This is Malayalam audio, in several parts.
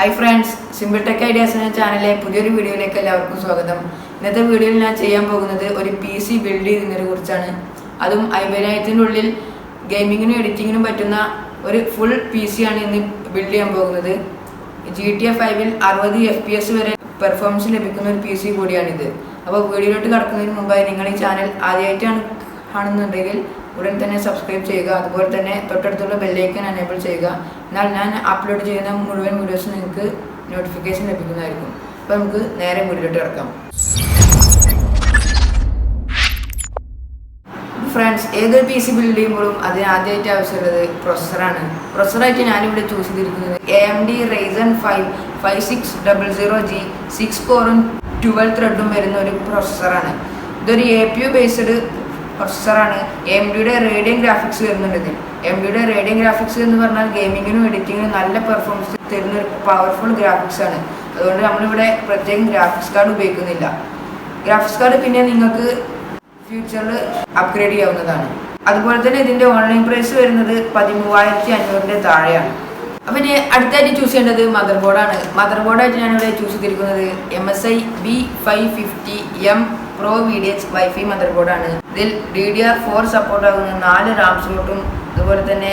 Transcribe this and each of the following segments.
Hi friends, simple tech ideas എന്ന ചാനലിലെ പുതിയൊരു വീഡിയോയിലേക്ക് എല്ലാവർക്കും സ്വാഗതം. ഇന്നത്തെ വീഡിയോയിൽ ഞാൻ ചെയ്യാൻ പോകുന്നത് ഒരു PC ബിൽഡ് ചെയ്യുന്നതിനെ കുറിച്ചാണ്. അതും 50,000-നുള്ളിൽ ഗെയിമിങ്ങിനും എഡിറ്റിങ്ങിനും പറ്റുന്ന ഒരു ഫുൾ PC ആണ് ഇന്ന് ബിൽഡ് ചെയ്യാൻ പോകുന്നത്. GTA 5-ൽ 60 FPS വരെ പെർഫോമൻസ് ലഭിക്കുന്ന ഒരു PC കൂടിയാണിത്. അപ്പോൾ വീഡിയോയിലോട്ട് കടക്കുന്നതിന് മുമ്പായി നിങ്ങൾ ഈ ചാനൽ ആദ്യമായിട്ടാണ് കാണുന്നുണ്ടെങ്കിൽ ഉടൻ തന്നെ സബ്സ്ക്രൈബ് ചെയ്യുക. അതുപോലെ തന്നെ തൊട്ടടുത്തുള്ള ബെല്ലൈക്കൺ എനേബിൾ ചെയ്യുക. എന്നാൽ ഞാൻ അപ്ലോഡ് ചെയ്യുന്ന മുഴുവൻ വീഡിയോസ് നിങ്ങൾക്ക് നോട്ടിഫിക്കേഷൻ ലഭിക്കുന്നതായിരിക്കും. അപ്പോൾ നമുക്ക് നേരെ വീഡിയോയിലോട്ട് കിടക്കാം. ഫ്രണ്ട്സ്, ഏതൊരു PC ബിൽഡ് ചെയ്യുമ്പോഴും അതിന് ആദ്യമായിട്ട് ആവശ്യമുള്ളത് പ്രൊസസ്സറാണ്. പ്രൊസസ്സറായിട്ട് ഞാനിവിടെ ചൂസ് ചെയ്തിരിക്കുന്നത് AMD Ryzen 5 5600G 6 കോറും 12 ത്രെഡും വരുന്ന ഒരു പ്രൊസസ്സറാണ്. ഇതൊരു APU ബേസ്ഡ് പ്രൊസസ്സറാണ്. AMDയുടെ റേഡിയൻ ഗ്രാഫിക്സ് വരുന്നുണ്ട് ഇതിൽ. AMDയുടെ റേഡിയൻ ഗ്രാഫിക്സ് എന്ന് പറഞ്ഞാൽ ഗെയിമിങ്ങിനും എഡിറ്റിങ്ങിനും നല്ല പെർഫോമൻസ് തരുന്ന ഒരു പവർഫുൾ ഗ്രാഫിക്സ് ആണ്. അതുകൊണ്ട് നമ്മളിവിടെ പ്രത്യേകം ഗ്രാഫിക്സ് കാർഡ് ഉപയോഗിക്കുന്നില്ല. ഗ്രാഫിക്സ് കാർഡ് പിന്നെ നിങ്ങൾക്ക് ഫ്യൂച്ചറിൽ അപ്ഗ്രേഡ് ചെയ്യാവുന്നതാണ്. അതുപോലെ തന്നെ ഇതിൻ്റെ ഓൺലൈൻ പ്രൈസ് വരുന്നത് 13,500 താഴെയാണ്. അപ്പം ഇനി അടുത്തായിട്ട് ചൂസ് ചെയ്യേണ്ടത് മദർ ബോർഡാണ്. മദർ ബോർഡായിട്ട് ഞാനിവിടെ ചൂസ് ചെയ്തിരിക്കുന്നത് MSI B550M Pro VDH Wi-Fi mother ബോർഡാണ്. ഇതിൽ DDR4 സപ്പോർട്ട് ആകുന്ന 4 RAM സ്ലോട്ടും അതുപോലെ തന്നെ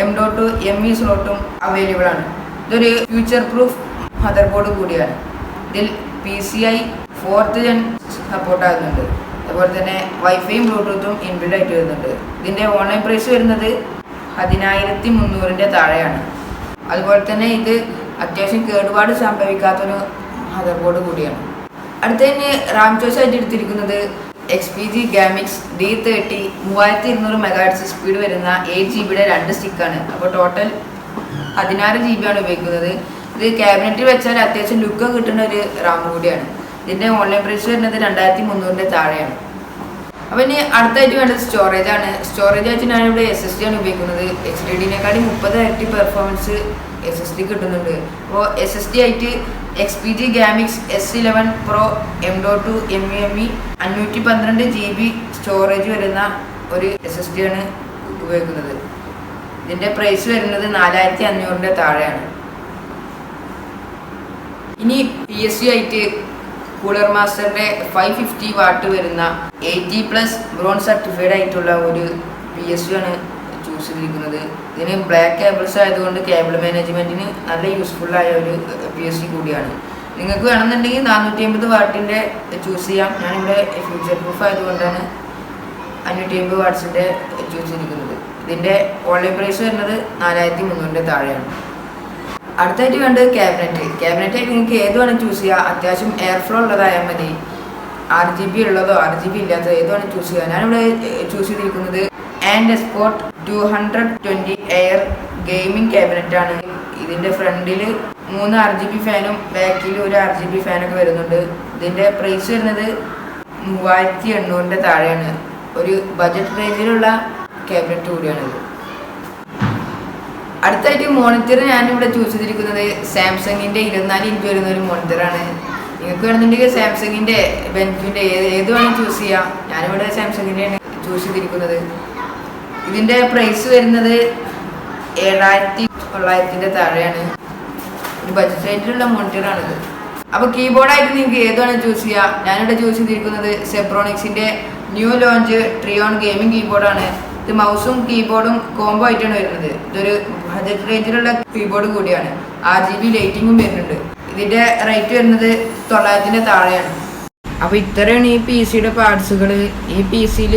M.2 ME സ്ലോട്ടും അവൈലബിൾ ആണ്. ഇതൊരു ഫ്യൂച്ചർ പ്രൂഫ് മദർ ബോർഡ് കൂടിയാണ്. ഇതിൽ PCI 4th Gen സപ്പോർട്ട് ആകുന്നുണ്ട്. അതുപോലെ തന്നെ വൈഫൈയും ബ്ലൂടൂത്തും ഇൻബിൽഡ് ആയിട്ട് വരുന്നുണ്ട്. ഇതിൻ്റെ ഓൺലൈൻ പ്രൈസ് വരുന്നത് 10,300 താഴെയാണ്. അതുപോലെ തന്നെ ഇത് അത്യാവശ്യം കേടുപാട് സംഭവിക്കാത്തൊരു മദർ ബോർഡ് കൂടിയാണ്. അടുത്തതിന് റാം ചോയ്സ് ആയിട്ട് എടുത്തിരിക്കുന്നത് XPG Gamix D30 3200 MHz speed വരുന്ന 8GB 2 സ്റ്റിക്കാണ്. അപ്പോൾ ടോട്ടൽ 16GB ആണ് ഉപയോഗിക്കുന്നത്. ഇത് ക്യാബിനറ്റിൽ വെച്ചാൽ അത്യാവശ്യം ലുക്ക് കിട്ടുന്ന ഒരു റാം കൂടിയാണ്. ഇതിൻ്റെ ഓൺലൈൻ പ്രൈസ് വരുന്നത് 2,300 താഴെയാണ്. അപ്പോൾ ഇനി അടുത്തായിട്ട് വേണ്ടത് സ്റ്റോറേജ് ആണ്. സ്റ്റോറേജ് ആയിട്ട് ഞാനിവിടെ SSD ആണ് ഉപയോഗിക്കുന്നത്. HDD-നെക്കാളും 30 ഇരട്ടി പെർഫോമൻസ് SSD കിട്ടുന്നുണ്ട്. അപ്പോൾ SSD ആയിട്ട് XPG Gamix S11 Pro M.2 ME 512GB storage വരുന്ന ഒരു SSD ആണ് ഉപയോഗിക്കുന്നത്. ഇതിൻ്റെ പ്രൈസ് വരുന്നത് 4,500 താഴെയാണ്. ഇനി PSU ആയിട്ട് കൂളർ മാസ്റ്ററിൻ്റെ 550 വാട്ട് വരുന്ന 80+ ബ്രോൺസ് സർട്ടിഫൈഡ് ആയിട്ടുള്ള ഒരു PSU ആണ് ചൂസ് ചെയ്തിരിക്കുന്നത്. ഇതിന് ബ്ലാക്ക് കേബിൾസ് ആയതുകൊണ്ട് കേബിൾ മാനേജ്മെൻറ്റിന് നല്ല യൂസ്ഫുള്ളായ ഒരു PSU കൂടിയാണ്. നിങ്ങൾക്ക് വേണമെന്നുണ്ടെങ്കിൽ 450 വാട്ടിൻ്റെ ചൂസ് ചെയ്യാം. ഞാനിവിടെ ഫ്യൂച്ചർ പ്രൂഫ് ആയതുകൊണ്ടാണ് 550 വാട്ട്സിൻ്റെ ചൂസ് ചെയ്തിരിക്കുന്നത്. ഇതിൻ്റെ ഓൺലൈൻ പ്രൈസ് വരുന്നത് 4,300 താഴെയാണ്. അടുത്തായിട്ട് വേണ്ടത് ക്യാബിനറ്റ് ആയിട്ട് നിങ്ങൾക്ക് ഏത് വേണം ചൂസ് ചെയ്യുക. അത്യാവശ്യം എയർ ഫ്ലോ ഉള്ളതായാൽ മതി. RGB ഉള്ളതോ RGB ഇല്ലാത്തതോ ഏത് വേണം ചൂസ് ചെയ്യുക. ഞാനിവിടെ ചൂസ് ചെയ്തിരിക്കുന്നത് and spot 220 air gaming cabinet ആണ്. ഇതിൻ്റെ ഫ്രണ്ടിൽ 3 RGB ഫാനും ബാക്കിൽ 1 RGB ഫാനൊക്കെ വരുന്നുണ്ട്. ഇതിൻ്റെ പ്രൈസ് വരുന്നത് 3,800 താഴെയാണ്. ഒരു ബജറ്റ് റേഞ്ചിലുള്ള ക്യാബിനറ്റ് കൂടിയാണിത്. അടുത്തായിട്ട് മോണിറ്റർ ഞാനിവിടെ ചൂസ് ചെയ്തിരിക്കുന്നത് സാംസങ്ങിൻ്റെ 24 ഇഞ്ച് വരുന്ന ഒരു മോണിറ്ററാണ്. നിങ്ങൾക്ക് വേണമെന്നുണ്ടെങ്കിൽ സാംസങ്ങിൻ്റെ ബെനിഫിൻ്റെ ഏത് വേണം ചൂസ് ചെയ്യാം. ഞാനിവിടെ സാംസങ്ങിൻ്റെയാണ് ചൂസ് ചെയ്തിരിക്കുന്നത്. ഇതിൻ്റെ പ്രൈസ് വരുന്നത് 7,900 താഴെയാണ്. ഒരു ബഡ്ജറ്റ് റേഞ്ചിലുള്ള മോണിറ്ററാണിത്. അപ്പോൾ കീബോർഡായിട്ട് നിങ്ങൾക്ക് ഏത് വേണം ചൂസ് ചെയ്യാം. ഞാനിവിടെ ചൂസ് ചെയ്തിരിക്കുന്നത് സെബ്രോണിക്സിൻ്റെ ന്യൂ ലോഞ്ച് ട്രിയോൺ ഗെയിമിംഗ് കീബോർഡാണ്. ഇത് മൗസും കീബോർഡും കോംബോ ആയിട്ടാണ് വരുന്നത്. ഇതൊരു ബജറ്റ് റേഞ്ചിലുള്ള കീബോർഡ് കൂടിയാണ്. RGB ലൈറ്റിങ്ങും വരുന്നുണ്ട്. ഇതിൻ്റെ റേറ്റ് വരുന്നത് 900 താഴെയാണ്. അപ്പോൾ ഇത്രയാണ് ഈ PCയുടെ പാർട്സുകൾ. ഈ PCയിൽ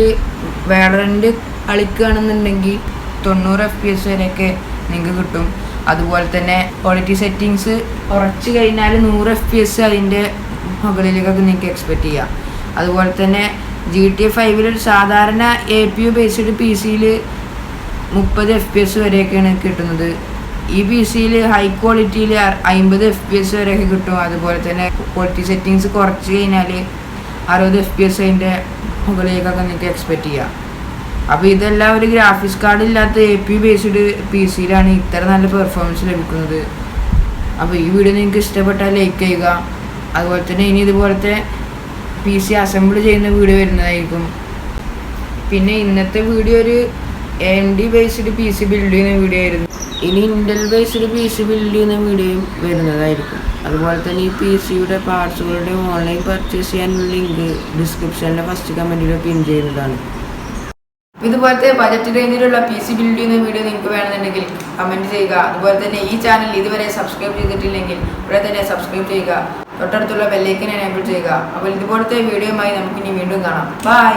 വാലറന്റ് കളിക്കുകയാണെന്നുണ്ടെങ്കിൽ 90 FPS വരെയൊക്കെ നിങ്ങൾക്ക് കിട്ടും. അതുപോലെ തന്നെ ക്വാളിറ്റി സെറ്റിങ്സ് കുറച്ച് കഴിഞ്ഞാൽ 100 FPS അതിൻ്റെ മുകളിലേക്കൊക്കെ നിങ്ങൾക്ക് എക്സ്പെക്റ്റ് ചെയ്യാം. അതുപോലെ തന്നെ GTA 5-ൽ സാധാരണ APU ബേസ്ഡ് PCയിൽ 30 FPS വരെയൊക്കെയാണ് കിട്ടുന്നത്. ഈ PCയിൽ ഹൈ ക്വാളിറ്റിയിൽ 50 FPS വരെയൊക്കെ കിട്ടും. അതുപോലെ തന്നെ ക്വാളിറ്റി സെറ്റിങ്സ് കുറച്ച് കഴിഞ്ഞാൽ 60 FPS അതിൻ്റെ മുകളിലേക്കൊക്കെ നിങ്ങൾക്ക് എക്സ്പെക്റ്റ് ചെയ്യാം. അപ്പോൾ ഇതെല്ലാം ഒരു ഗ്രാഫിക്സ് കാർഡ് ഇല്ലാത്ത APU ബേസ്ഡ് PCയിലാണ് ഇത്ര നല്ല പെർഫോമൻസ് ലഭിക്കുന്നത്. അപ്പോൾ ഈ വീഡിയോ നിങ്ങൾക്ക് ഇഷ്ടപ്പെട്ടാൽ ലൈക്ക് ചെയ്യുക. അതുപോലെ തന്നെ ഇനി ഇതുപോലത്തെ PC അസംബിൾ ചെയ്യുന്ന വീഡിയോ വരുന്നതായിരിക്കും. പിന്നെ ഇന്നത്തെ വീഡിയോ ഒരു AMD based P C build ചെയ്യുന്ന വീഡിയോ ആയിരുന്നു. ഇനി Intel based P C build ചെയ്യുന്ന വീഡിയോയും വരുന്നതായിരിക്കും. അതുപോലെ തന്നെ ഈ പി സിയുടെ പാർട്സുകളുടെ ഓൺലൈൻ പർച്ചേസ് ചെയ്യാനുള്ള ലിങ്ക് ഡിസ്ക്രിപ്ഷനിലെ ഫസ്റ്റ് കമൻറ്റിൽ പിൻ ചെയ്യുന്നതാണ്. ഇതുപോലത്തെ ബജറ്റ് റേഞ്ചിലുള്ള പി സി ബിൽഡ് ചെയ്യുന്ന വീഡിയോ നിങ്ങൾക്ക് വേണമെന്നുണ്ടെങ്കിൽ കമൻറ്റ് ചെയ്യുക. അതുപോലെ തന്നെ ഈ ചാനൽ ഇതുവരെ സബ്സ്ക്രൈബ് ചെയ്തിട്ടില്ലെങ്കിൽ ഇവിടെ തന്നെ സബ്സ്ക്രൈബ് ചെയ്യുക. തൊട്ടടുത്തുള്ള ബെല്ലൈക്കൻ എനേബിൾ ചെയ്യുക. അപ്പോൾ ഇതുപോലത്തെ വീഡിയോയുമായി നമുക്കിനി വീണ്ടും കാണാം. ബൈ.